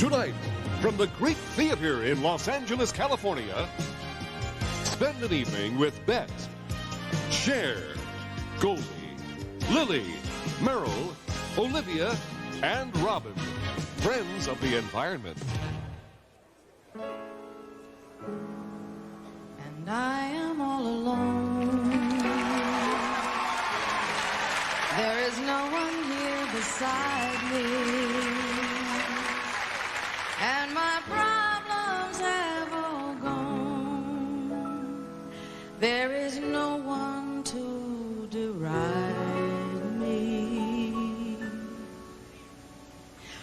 Tonight, from the Great Theater in Los Angeles, California, spend an evening with Bette, Cher, Goldie, Lily, Meryl, Olivia, and Robin, friends of the environment. And I am all alone. There is no one here beside me. And my problems have all gone. There is no one to deride me.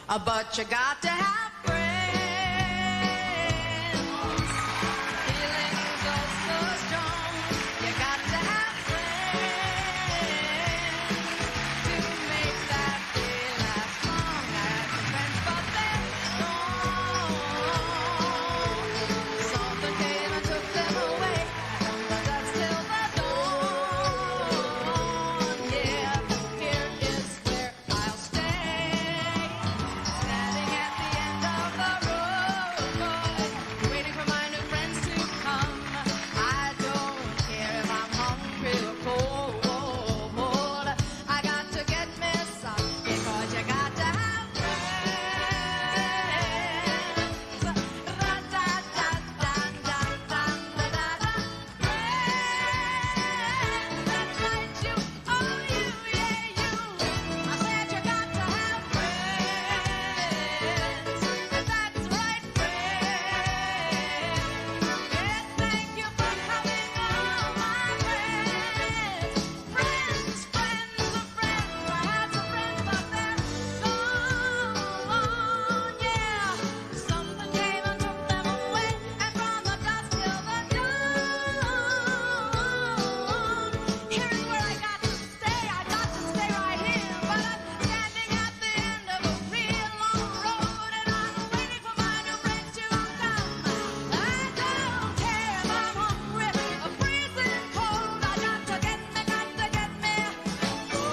But you got to have friends. Feelings are so strong. You got to have friends to make that day last long. I had some friends, but they're gone. Something came and took them away. From the dusk till the dawn. Yeah, here is where I'll stay. Standing at the end of the road, waiting for my new friends to come. I don't care if I'm hungry or cold. I got to get me some, because you got to have friends. Ra-da-da-da-da-da-da-da. Friends, that's right, you, oh you, yeah you. I said you got to have friends. That's right, friends. Yeah, thank you for coming on, my friends. Friends, friends of friends. I had some friends, but they're gone. Yeah, something came and took them away, and from the dusk till the dawn. Here's where I got to stay. I got to stay right here, but I'm standing at the end of a real long road, and I'm waiting for my new friends to come. I don't care if I'm hungry or freezing cold. I got to get me, got to get me. Oh,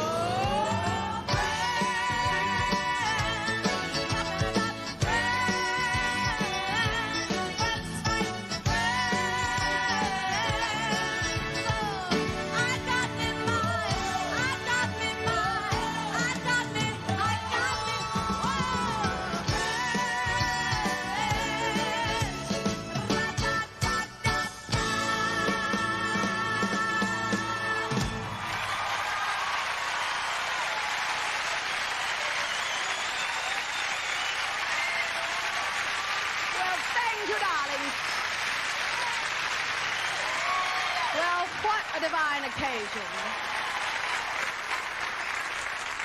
well, thank you, darling. Well, what a divine occasion.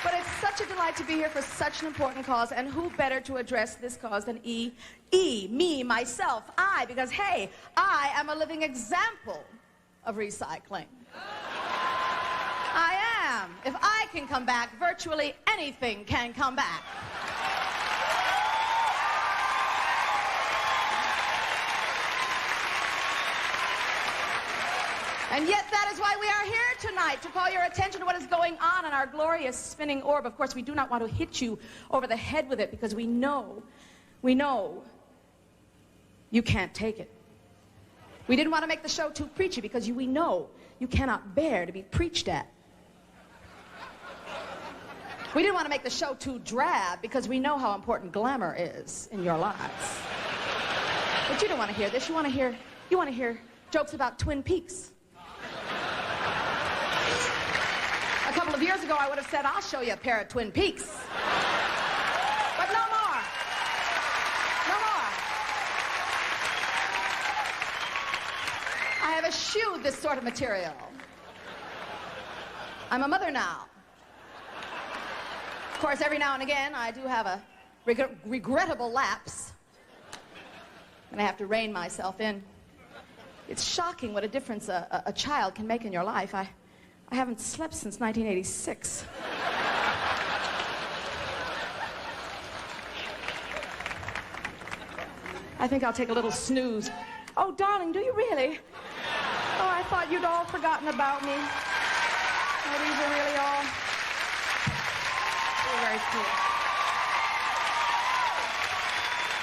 But it's such a delight to be here for such an important cause, and who better to address this cause than me, myself, I, because, hey, I am a living example of recycling. I am. If I can come back, virtually anything can come back. And yet that is why we are here tonight, to call your attention to what is going on in our glorious spinning orb. Of course, we do not want to hit you over the head with it, because we know you can't take it. We didn't want to make the show too preachy, because we know you cannot bear to be preached at. We didn't want to make the show too drab, because we know how important glamour is in your lives. But you don't want to hear this. You want to hear jokes about Twin Peaks. A couple of years ago, I would have said, I'll show you a pair of Twin Peaks. But no more. No more. I have eschewed this sort of material. I'm a mother now. Of course, every now and again, I do have a regrettable lapse, and I have to rein myself in. It's shocking what a difference a child can make in your life. I haven't slept since 1986. I think I'll take a little snooze. Oh, darling, do you really? Oh, I thought you'd all forgotten about me. Oh, these are really all... You're very cool.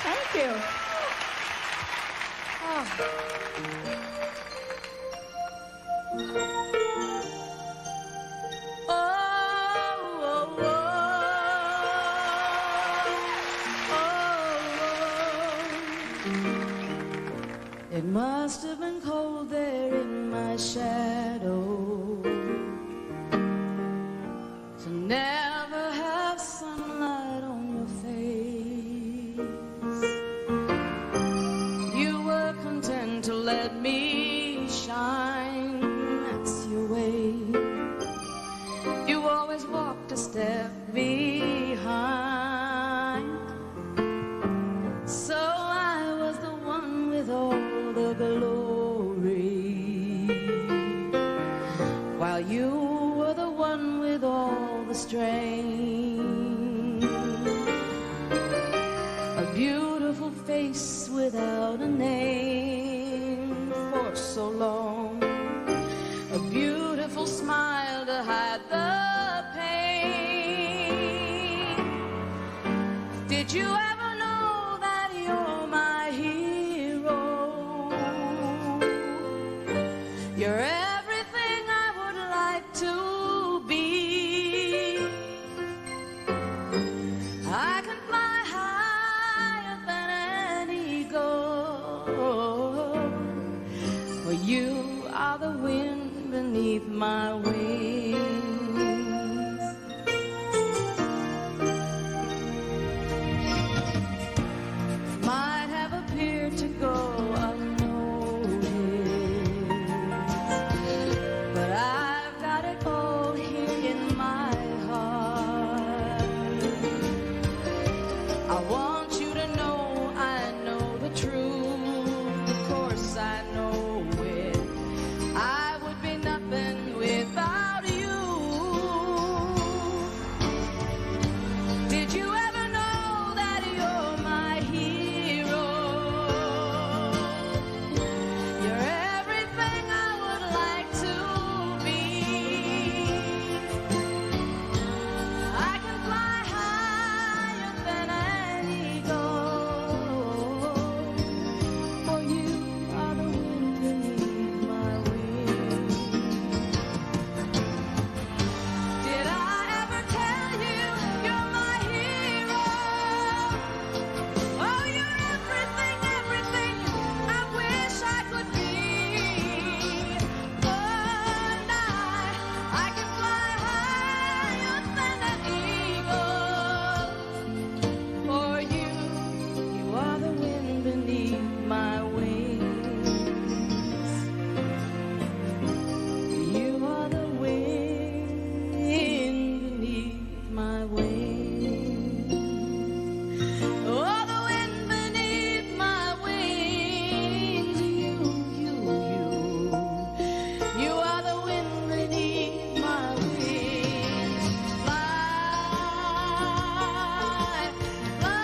Thank you. It must have been cold there in my shadow to never have sunlight on your face. You were content to let me shine, that's your way. You always walked a step behind. So I was the one with all the glory, while you were the one with all the strain. A beautiful face without a name for so long, a beautiful smile to hide the pain. Did you ever know that you're my hero? You're everything I would like to be. I can fly higher than an eagle, for you are the wind beneath my wings. Might have appeared to go but I've got it all here in my heart. I want you to know I know the truth. Of course I know it. I would be nothing without you. Did you ever know that you're my hero? You're everything I would like to be. I can fly higher than an eagle, for you are the wind beneath my wings. Did I ever tell you you're my hero? Oh, you're everything, everything I wish I could be. And I can fly higher than an eagle. For you, you are the wind beneath my wings. You are the wind beneath my wings. Oh, the wind beneath my wings. You are the wind beneath my wings. Fly, fly,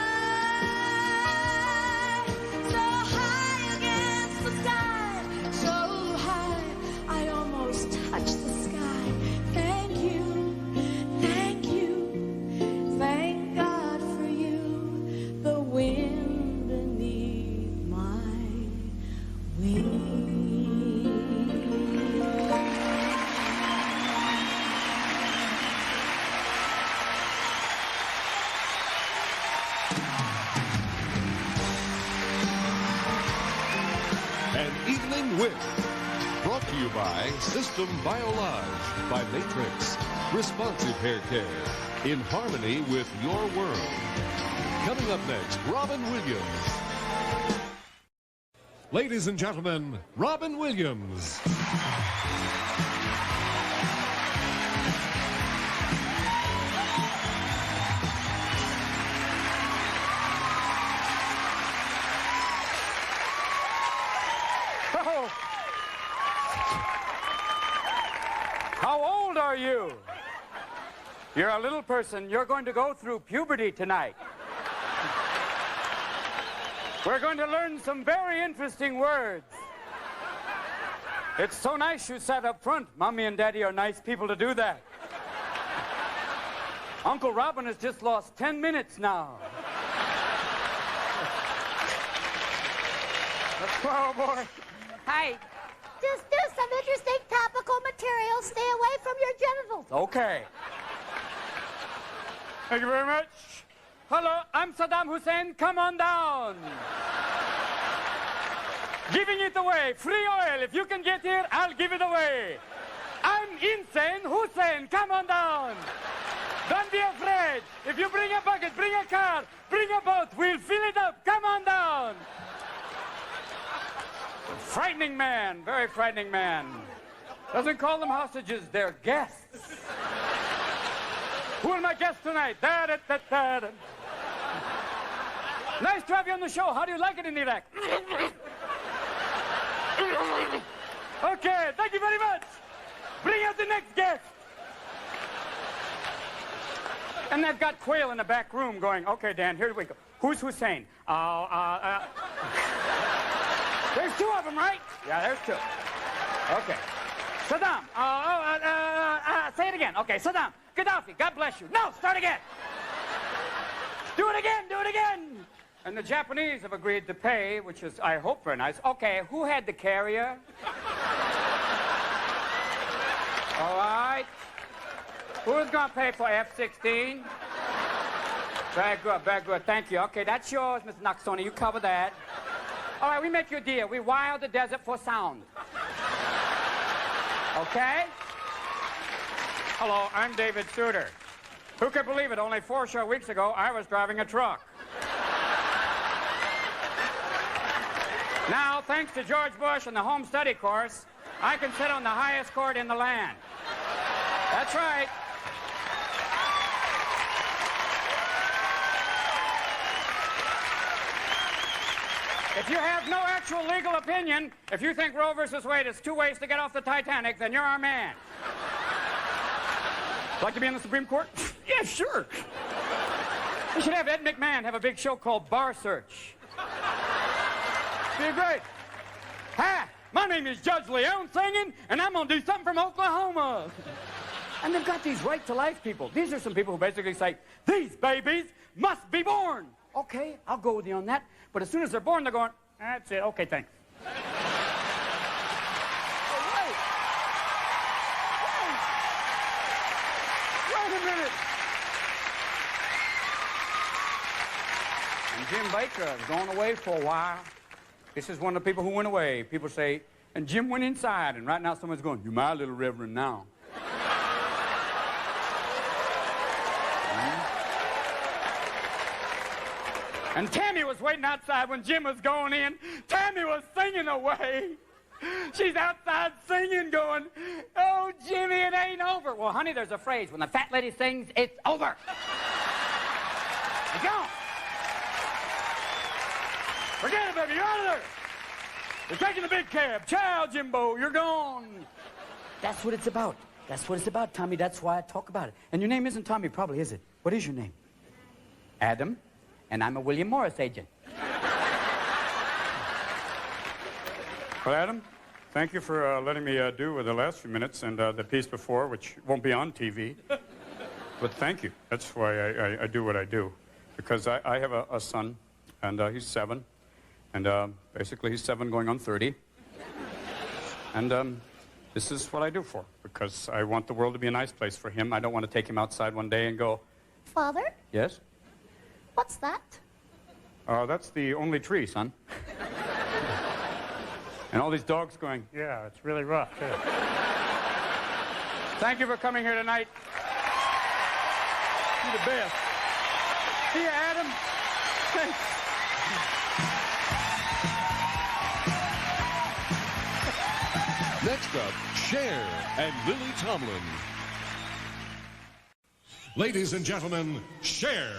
so high against the sky, so high I almost touch the sky. Thank you, thank God for you, the wind beneath my wings. An Evening with, brought to you by System Biolage by Matrix. Responsive hair care in harmony with your world. Coming up next, Robin Williams. Ladies and gentlemen, Robin Williams. Oh. How old are you? You're a little person. You're going to go through puberty tonight. We're going to learn some very interesting words. It's so nice you sat up front. Mommy and Daddy are nice people to do that. Uncle Robin has just lost 10 minutes now. Oh, boy. Hi. Just do some interesting topical material. Stay away from your genitals. Okay. Thank you very much. Hello, I'm Saddam Hussein. Come on down. Giving it away. Free oil. If you can get here, I'll give it away. I'm insane. Hussein, come on down. Don't be afraid. If you bring a bucket, bring a car, bring a boat, we'll fill it up. Come on down. Frightening man, very frightening man. Doesn't call them hostages, they're guests. Who are my guests tonight? Da-da-da-da-da. Nice to have you on the show. How do you like it in Iraq? Okay, thank you very much. Bring out the next guest. And they've got Quail in the back room going, okay, Dan, here we go. Who's Hussein? There's two of them, right? Yeah, there's two. Okay. Saddam. Say it again. Okay, Saddam. Gaddafi. God bless you. No, start again. Do it again. Do it again. And the Japanese have agreed to pay, which is, I hope, very nice. Okay, who had the carrier? All right. Who's going to pay for F-16? Very good, very good. Thank you. Okay, that's yours, Mr. Naksoni. You cover that. All right, we make you a deal. We wire the desert for sound. Okay? Hello, I'm David Suter. Who could believe it? Only 4 short weeks ago, I was driving a truck. Now, thanks to George Bush and the home study course, I can sit on the highest court in the land. That's right. If you have no actual legal opinion, if you think Roe versus Wade is 2 ways to get off the Titanic, then you're our man. Like to be on the Supreme Court? Yeah, sure. We should have Ed McMahon have a big show called Bar Search. Be great. Hi, my name is Judge Leon singing, and I'm going to do something from Oklahoma. And they've got these right-to-life people. These are some people who basically say, these babies must be born. Okay, I'll go with you on that. But as soon as they're born, they're going, that's it. Okay, thanks. Wait. Wait a minute. And Jim Baker has gone away for a while. This is one of the people who went away. People say, and Jim went inside, and right now someone's going, you're my little reverend now. And Tammy was waiting outside when Jim was going in. Tammy was singing away. She's outside singing, going, oh, Jimmy, it ain't over. Well, honey, there's a phrase. When the fat lady sings, it's over. It's gone. Forget it, baby. You're out of there. You're taking the big cab. Ciao, Jimbo. You're gone. That's what it's about. That's what it's about, Tommy. That's why I talk about it. And your name isn't Tommy, probably, is it? What is your name? Adam. And I'm a William Morris agent. Well, Adam, thank you for letting me do the last few minutes and the piece before, which won't be on TV. But thank you. That's why I do what I do. Because I have a son, and he's 7. And basically, he's 7 going on 30. And this is what I do for, because I want the world to be a nice place for him. I don't want to take him outside one day and go, Father? yes? What's that? That's the only tree, son. And all these dogs going, yeah, it's really rough, too. Thank you for coming here tonight. You're the best. See you, Adam. Thanks. Next up, Cher and Lily Tomlin. Ladies and gentlemen, Cher.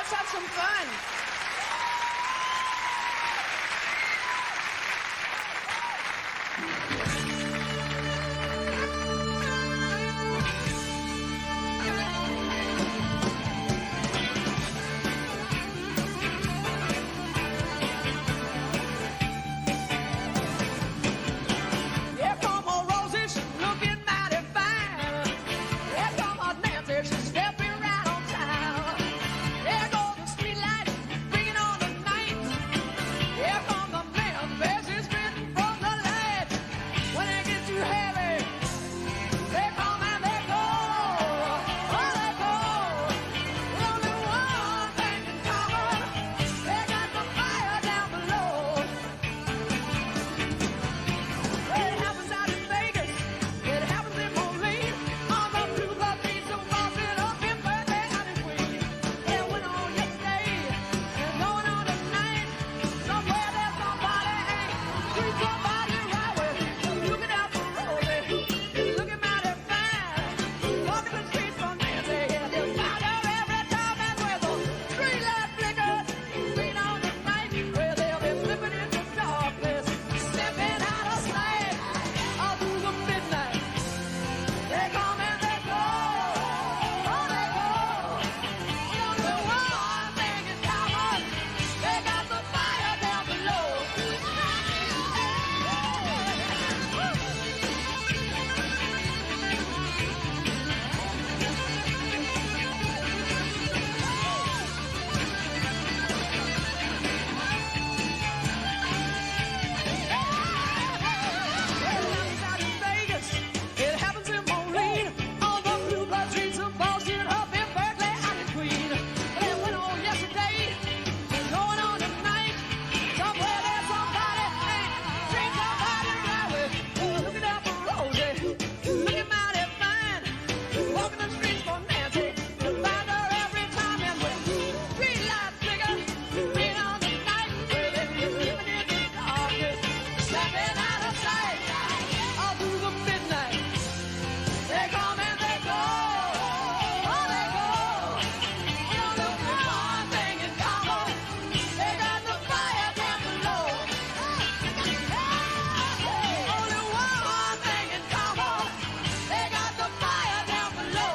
let's have some fun. Here come a Rosie, she's looking mighty fine. Here come a Nancy, she's stepping right on time. There goes the streetlight, bringing on the night. Here come the man, faces written from the light. When it gets too heavy, they come and they go. Oh, they go. With only one thing in common, they got the fire down below. It happens out in Vegas. It happens in Moline. On the blue blood beats of Boston up in Berkeley and in Queens. It went on yesterday and going on tonight. Somewhere there's somebody ain't treat somebody right with. Looking out for Rosie, looking mighty fine. Walking the streets from Nancy, yeah, they'll find her every time and with a street light flicker. Green on the night where they'll be slipping into darkness, stepping out of sight. All through the midnight, they come and they go. Oh, they go. Only one thing in common, they got the fire down below. It happens out in Vegas. It happens in Moline. On the blue blood streets of Boston, up in Berkeley and in Queen. It went on yesterday and going on tonight. Somewhere there's somebody ain't treat somebody right with. Looking out for Rosie, looking mighty fine. Walking the streets for Nancy, to find her every time and with street light flicker, green on the night where they be living in the darkness, stepping out of sight. All through the midnight, they come and they go. Oh, they go. Only one thing in common, they got the fire down below. Only one thing in common, they got the fire down below.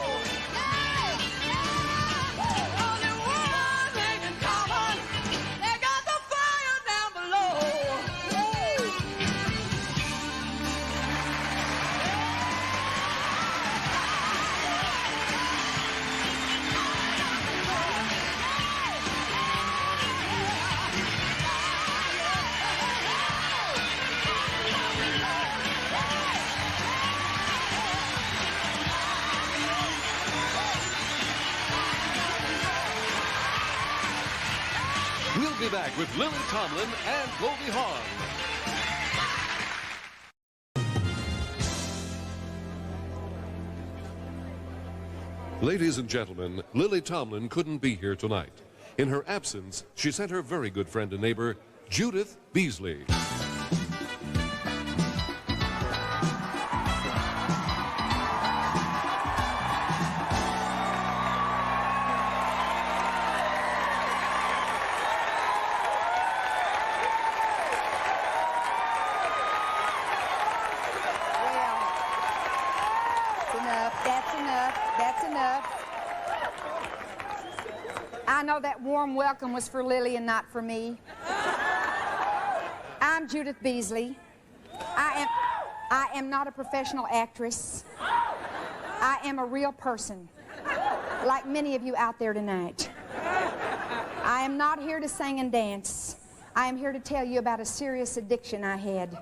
Only one thing in common, they got the fire down below. We'll be back with Lily Tomlin and Goldie Hawn. Ladies and gentlemen, Lily Tomlin couldn't be here tonight. In her absence, she sent her very good friend and neighbor, Judith Beasley. That's enough. That's enough. I know that warm welcome was for Lily and not for me. I'm Judith Beasley. I am not a professional actress. I am a real person, like many of you out there tonight. I am not here to sing and dance. I am here to tell you about a serious addiction I had.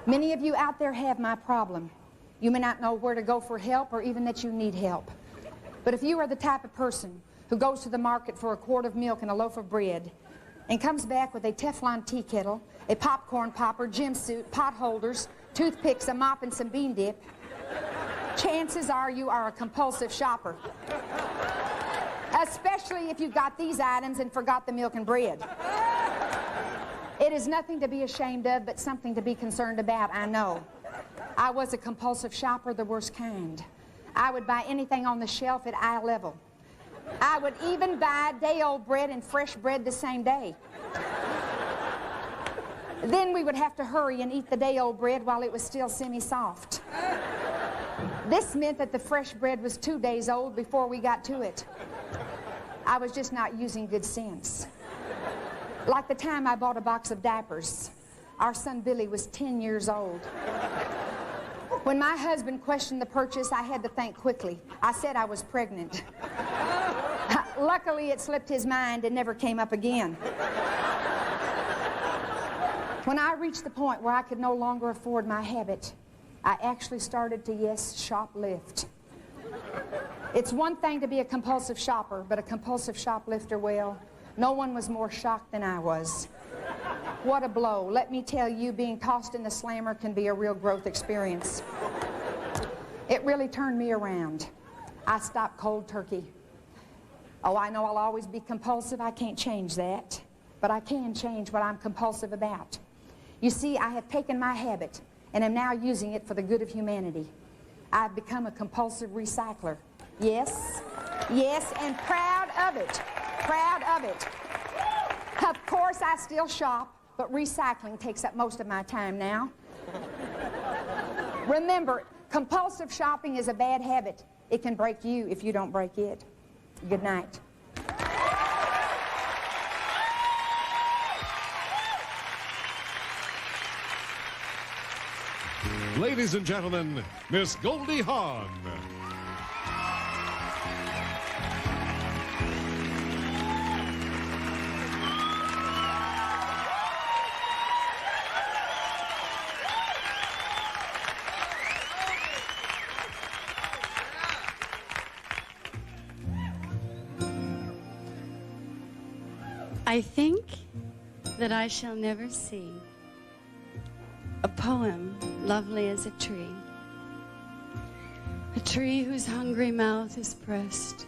Many of you out there have my problem. You may not know where to go for help or even that you need help. But if you are the type of person who goes to the market for a quart of milk and a loaf of bread and comes back with a Teflon tea kettle, a popcorn popper, gym suit, pot holders, toothpicks, a mop, and some bean dip, chances are you are a compulsive shopper. Especially if you got these items and forgot the milk and bread. It is nothing to be ashamed of, but something to be concerned about, I know. I was a compulsive shopper, the worst kind. I would buy anything on the shelf at eye level. I would even buy day-old bread and fresh bread the same day. Then we would have to hurry and eat the day-old bread while it was still semi-soft. This meant that the fresh bread was 2 days old before we got to it. I was just not using good sense. Like the time I bought a box of diapers. Our son Billy was 10 years old. When my husband questioned the purchase, I had to think quickly. I said I was pregnant. Luckily, it slipped his mind and never came up again. When I reached the point where I could no longer afford my habit, I actually started to, yes, shoplift. It's one thing to be a compulsive shopper, but a compulsive shoplifter, well, no one was more shocked than I was. What a blow. Let me tell you, being tossed in the slammer can be a real growth experience. It really turned me around. I stopped cold turkey. Oh, I know I'll always be compulsive. I can't change that. But I can change what I'm compulsive about. You see, I have taken my habit and am now using it for the good of humanity. I've become a compulsive recycler. Yes, yes, and proud of it. Proud of it. Of course, I still shop, but recycling takes up most of my time now. Remember, compulsive shopping is a bad habit. It can break you if you don't break it. Good night. Ladies and gentlemen, Miss Goldie Hawn. I think that I shall never see a poem lovely as a tree whose hungry mouth is pressed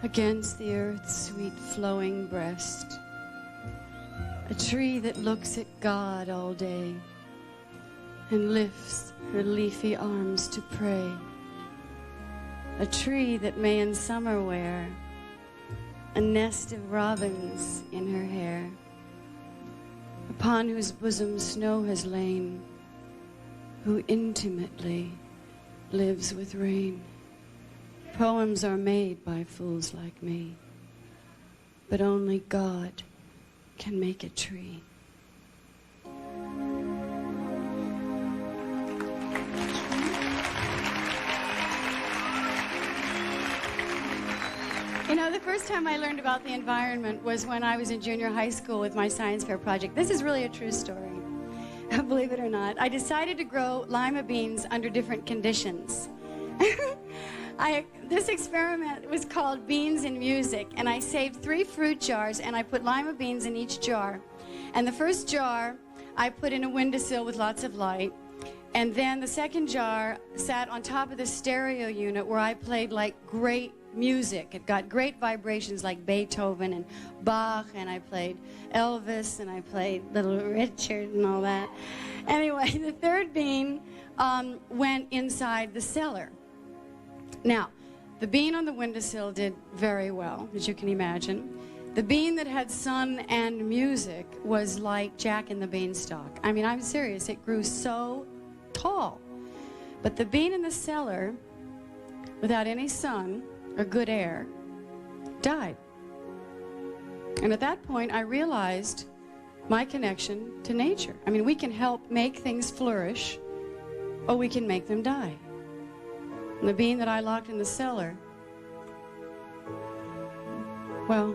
against the earth's sweet flowing breast, a tree that looks at God all day and lifts her leafy arms to pray, a tree that may in summer wear a nest of robins in her hair, upon whose bosom snow has lain, who intimately lives with rain. Poems are made by fools like me, but only God can make a tree. You know, the first time I learned about the environment was when I was in junior high school with my science fair project. This is really a true story, believe it or not. I decided to grow lima beans under different conditions. This experiment was called Beans in Music, and I saved 3 fruit jars, and I put lima beans in each jar. And the first jar, I put in a windowsill with lots of light. And then the second jar sat on top of the stereo unit where I played like great music. It got great vibrations like Beethoven and Bach, and I played Elvis, and I played Little Richard and all that. Anyway, the third bean went inside the cellar. Now, the bean on the windowsill did very well, as you can imagine. The bean that had sun and music was like Jack and the Beanstalk. I mean, I'm serious, it grew so tall. But the bean in the cellar, without any sun or good air, died. And at that point, I realized my connection to nature. I mean, we can help make things flourish, or we can make them die. And the bean that I locked in the cellar, well,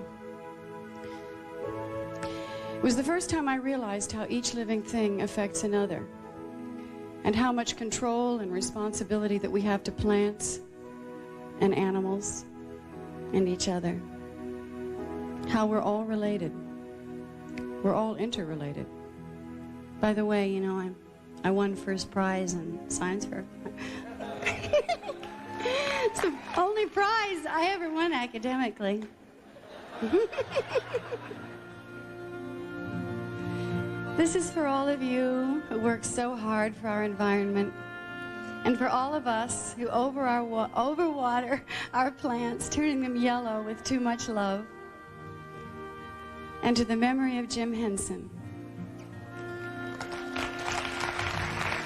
it was the first time I realized how each living thing affects another, and how much control and responsibility that we have to plants and animals and each other. How we're all related. We're all interrelated. By the way, you know, I won first prize in science fair. It's the only prize I ever won academically. This is for all of you who work so hard for our environment And for all of us who overwater our plants, turning them yellow with too much love. And to the memory of Jim Henson,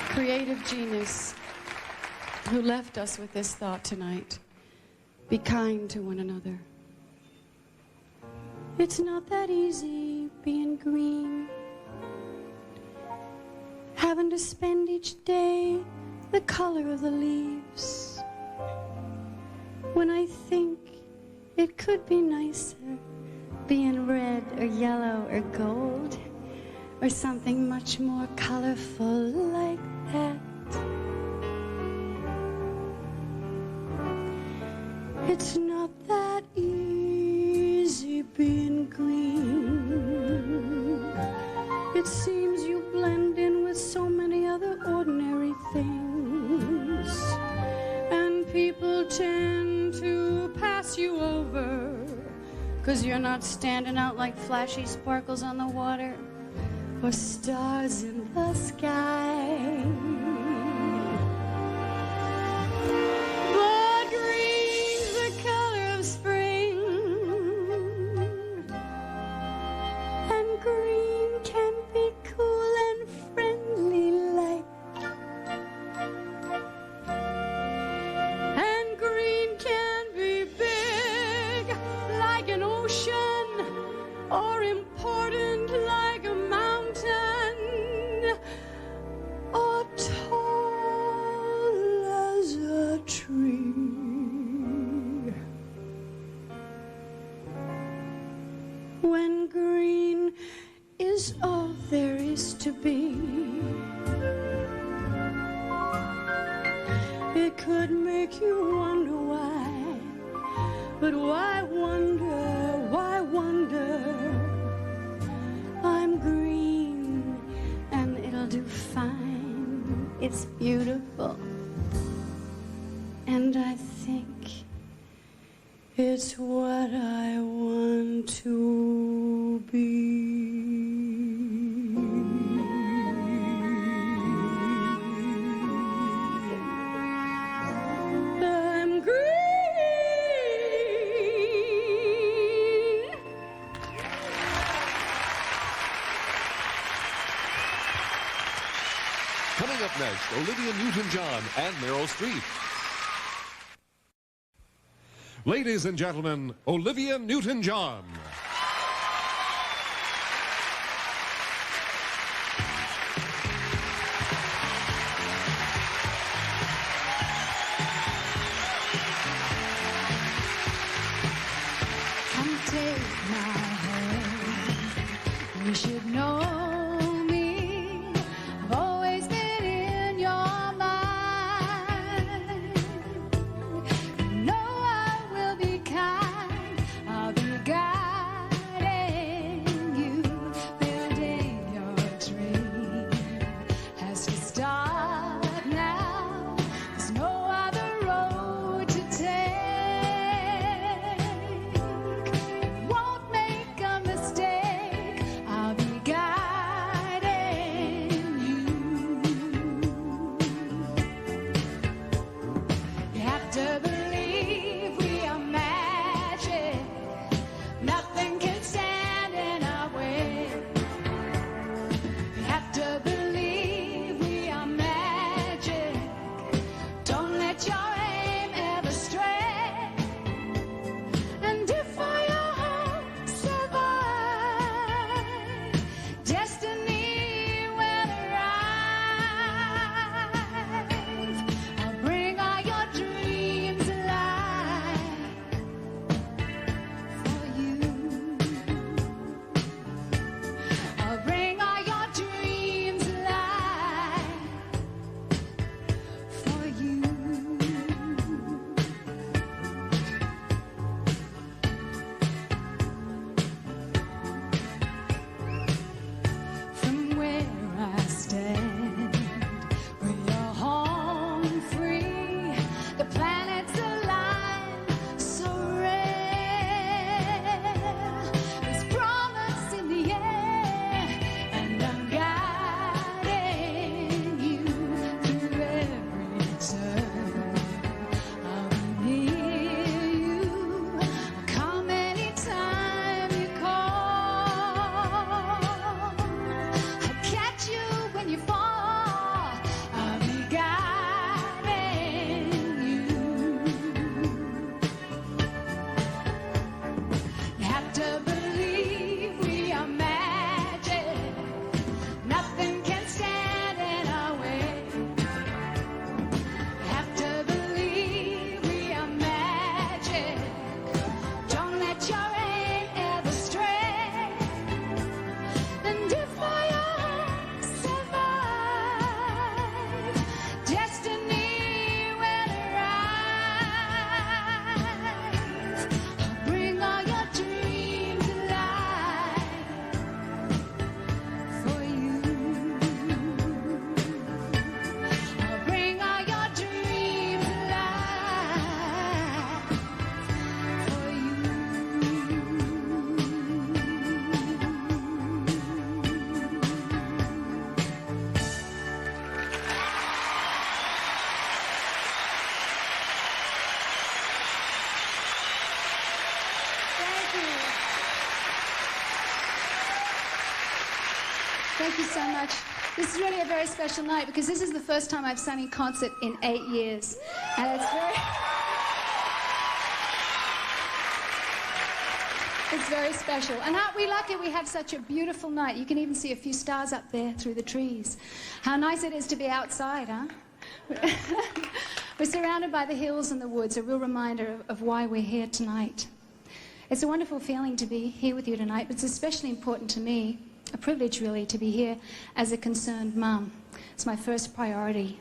creative genius, who left us with this thought tonight: be kind to one another. It's not that easy being green, having to spend each day the color of the leaves. When I think it could be nicer being red or yellow or gold, or something much more colorful like that. It's not that easy being green. It seems you blend in with so many other ordinary things, and people tend to pass you over, 'cause you're not standing out like flashy sparkles on the water or stars in the sky. But green's the color of spring, and green can be cool and friendly like, and green can be big like an ocean, or important like a mountain, or tall as a tree. When green is all there is to be, it could make you wonder why. But why wonder, why wonder? I'm green and it'll do fine. It's beautiful. And I think it's what I want to be. I'm green. Coming up next, Olivia Newton John and Meryl Streep. Ladies and gentlemen, Olivia Newton John. Come take my hand. You should know me. I've always been in your mind. No, I will be kind. I'll be guiding you. Building your dream has to start now. There's no other road to take. Won't make a mistake. I'll be guiding Thank you so much. This is really a very special night because this is the first time I've sung in concert in 8 years. And it's very special. And aren't we lucky we have such a beautiful night? You can even see a few stars up there through the trees. How nice it is to be outside, huh? We're surrounded by the hills and the woods, a real reminder of why we're here tonight. It's a wonderful feeling to be here with you tonight, but it's especially important to me, a privilege really, to be here as a concerned mum. It's my first priority.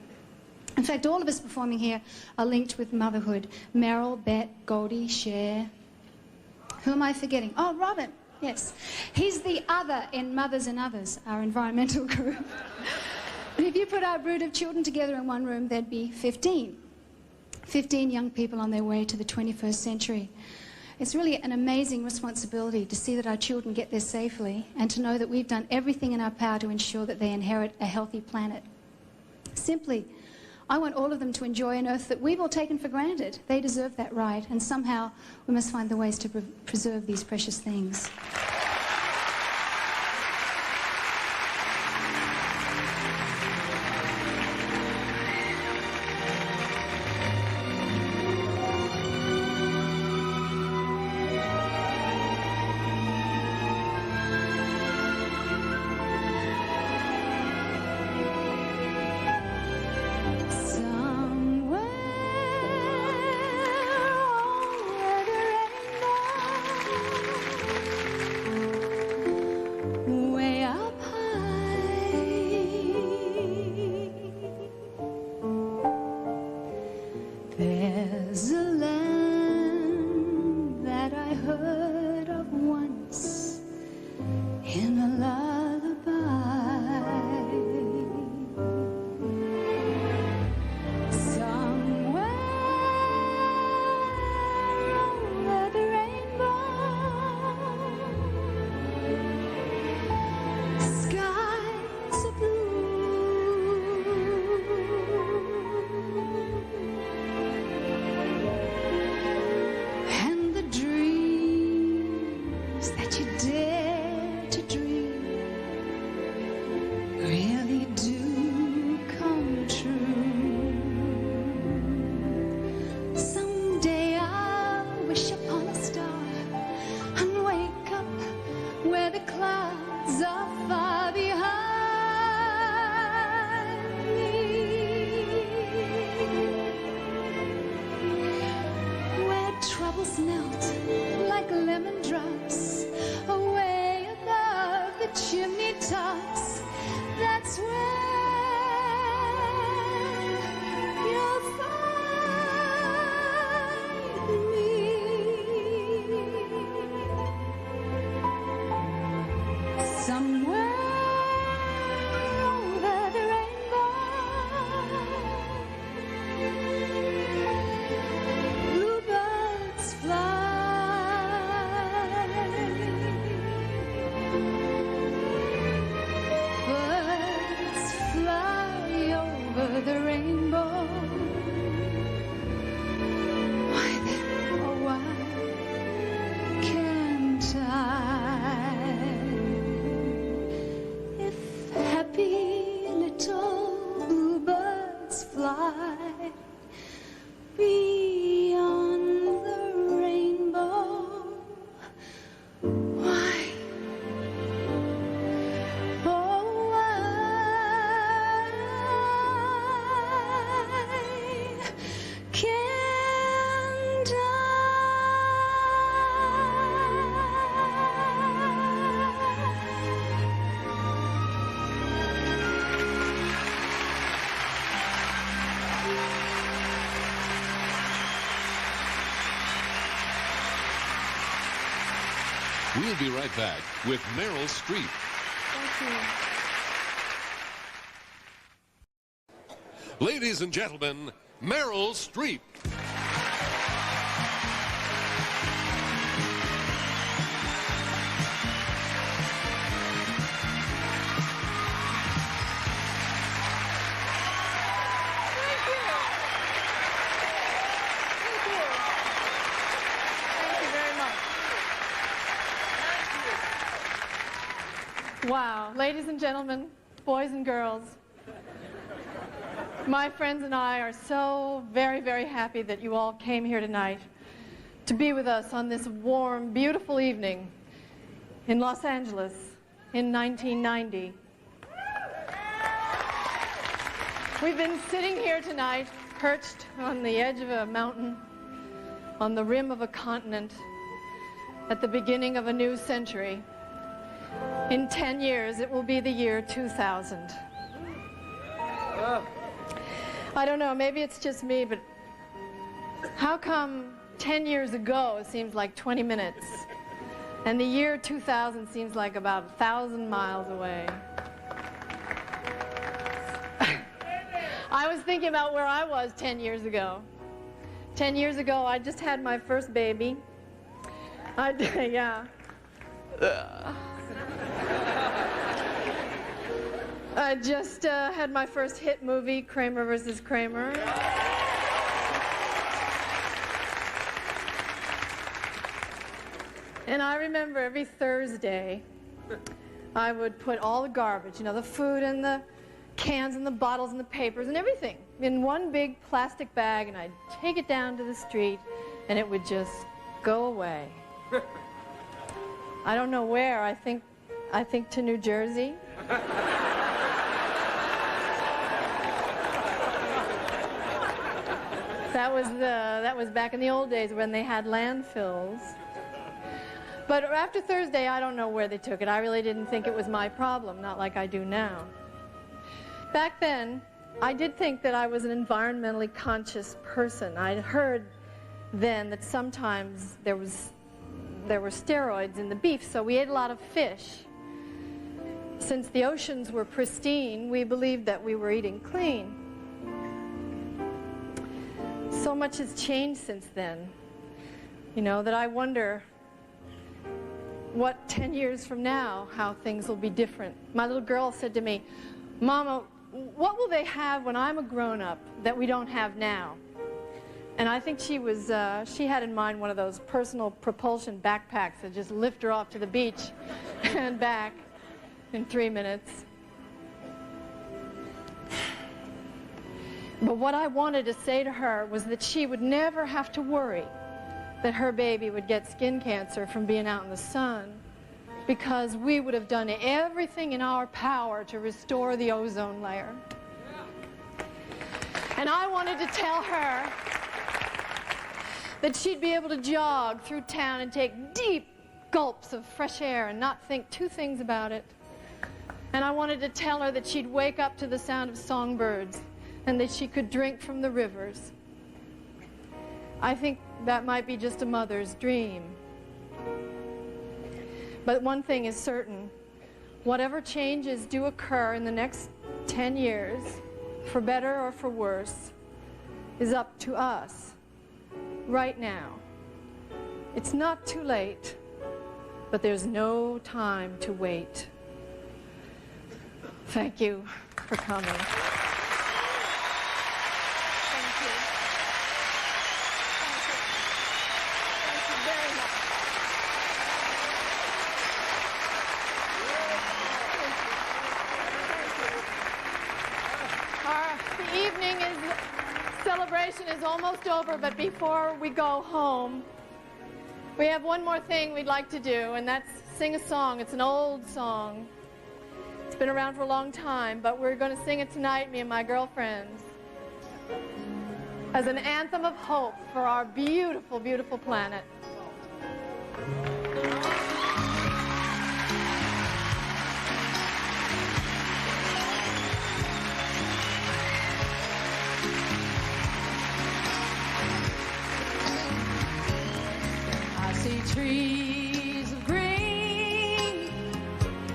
In fact, all of us performing here are linked with motherhood. Meryl, Bette, Goldie, Cher. Who am I forgetting? Oh, Robin, yes. He's the other in Mothers and Others, our environmental group. And if you put our brood of children together in one room, there'd be 15. 15 young people on their way to the 21st century. It's really an amazing responsibility to see that our children get there safely and to know that we've done everything in our power to ensure that they inherit a healthy planet. Simply, I want all of them to enjoy an earth that we've all taken for granted. They deserve that right, and somehow we must find the ways to preserve these precious things. There's a land that I heard of once in a lullaby. Somewhere over the rainbow, skies are blue. And the dreams that you dare to dream really do come true. Someday I'll wish upon a star and wake up where the clouds are far behind me, where troubles melt like lemon drops away above the chimney tops. That's where you'll find me. Somewhere over the rainbow, bluebirds fly. Birds fly over the rainbow. Why then, oh why can't I? If happy little bluebirds fly beyond the rainbow, why, oh why can't I? We'll be right back with Meryl Streep. Ladies and gentlemen, Meryl Streep. Wow, ladies and gentlemen, boys and girls, my friends and I are so very, very happy that you all came here tonight to be with us on this warm, beautiful evening in Los Angeles in 1990. We've been sitting here tonight, perched on the edge of a mountain, on the rim of a continent, at the beginning of a new century. In 10 years, it will be the year 2000. I don't know, maybe it's just me, but how come 10 years ago it seems like 20 minutes, and the year 2000 seems like about 1,000 miles away? I was thinking about where I was 10 years ago. 10 years ago, I just had my first baby. Yeah. I just had my first hit movie, Kramer versus Kramer. And I remember every Thursday, I would put all the garbage, you know, the food and the cans and the bottles and the papers and everything in one big plastic bag, and I'd take it down to the street, and it would just go away. I don't know where. I think to New Jersey. That was back in the old days when they had landfills. But after Thursday, I don't know where they took it. I really didn't think it was my problem, not like I do now. Back then, I did think that I was an environmentally conscious person. I'd heard then that sometimes there were steroids in the beef, so we ate a lot of fish. Since the oceans were pristine, we believed that we were eating clean. So much has changed since then, you know, that I wonder what 10 years from now, how things will be different. My little girl said to me, "Mama, what will they have when I'm a grown-up that we don't have now?" And I think she had in mind one of those personal propulsion backpacks that just lift her off to the beach and back in 3 minutes. But what I wanted to say to her was that she would never have to worry that her baby would get skin cancer from being out in the sun, because we would have done everything in our power to restore the ozone layer. And I wanted to tell her that she'd be able to jog through town and take deep gulps of fresh air and not think two things about it. And I wanted to tell her that she'd wake up to the sound of songbirds and that she could drink from the rivers. I think that might be just a mother's dream. But one thing is certain: whatever changes do occur in the next 10 years, for better or for worse, is up to us right now. It's not too late, but there's no time to wait. Thank you for coming. Celebration is almost over, but before we go home, we have one more thing we'd like to do, and that's sing a song. It's an old song. It's been around for a long time, but we're going to sing it tonight, me and my girlfriends, as an anthem of hope for our beautiful, beautiful planet. Trees of green,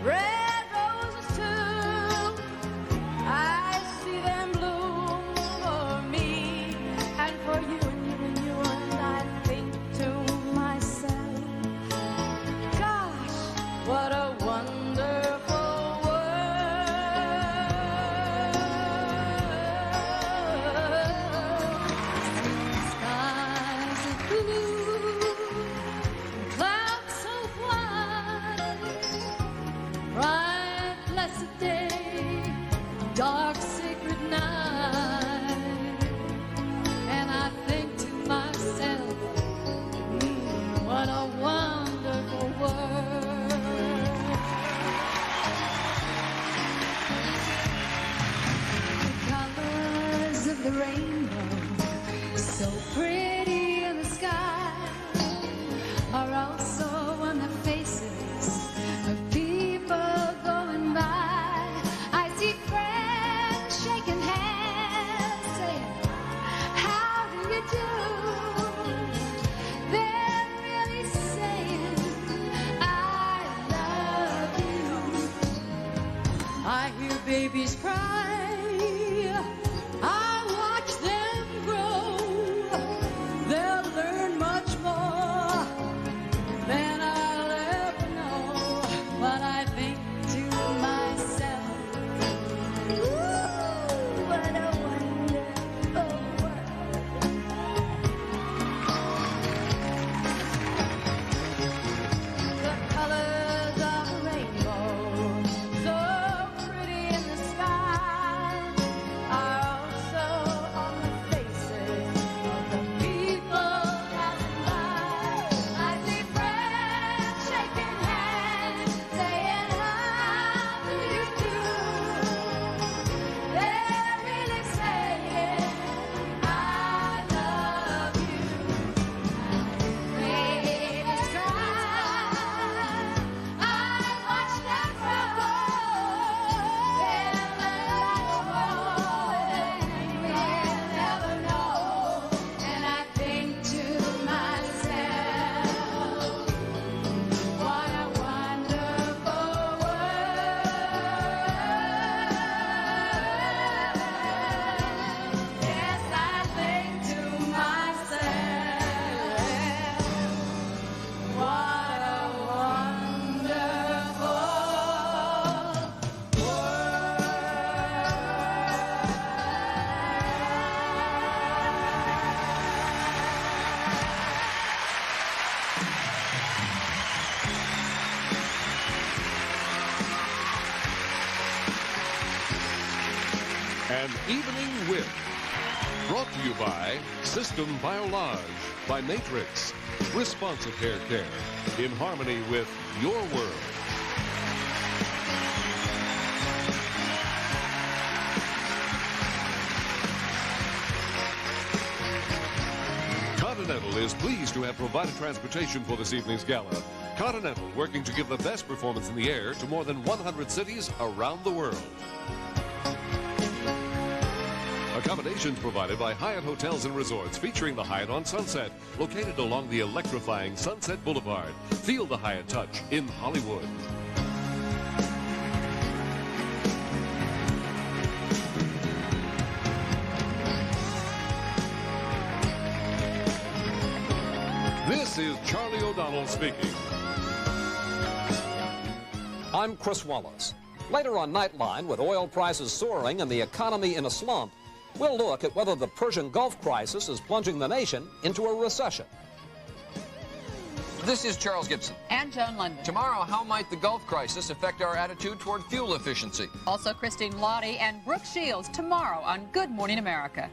red roses too. I see them bloom for me and for you and you and you, and I think to myself, babies cry, I watch them grow. They'll learn much more than I'll ever know. But I think to myself, ooh, what a wonderful world. The colors of a rainbow, so pretty in the sky, are also on the faces of the people passing by. I see friends shaking hands, saying how do you do. They're really saying I love you. Babies cry, I watch them grow. They'll learn much more than we'll ever know. And I think to myself, what a wonderful world. Yes, I think to myself, what a wonderful An Evening With. Brought to you by System Biolage, by Matrix. Responsive hair care in harmony with your world. Continental is pleased to have provided transportation for this evening's gala. Continental, working to give the best performance in the air to more than 100 cities around the world. Accommodations provided by Hyatt Hotels and Resorts, featuring the Hyatt on Sunset, located along the electrifying Sunset Boulevard. Feel the Hyatt touch in Hollywood. This is Charlie O'Donnell speaking. I'm Chris Wallace. Later on Nightline, with oil prices soaring and the economy in a slump, we'll look at whether the Persian Gulf crisis is plunging the nation into a recession. This is Charles Gibson. And Joan London. Tomorrow, how might the Gulf crisis affect our attitude toward fuel efficiency? Also Christine Lottie and Brooke Shields tomorrow on Good Morning America.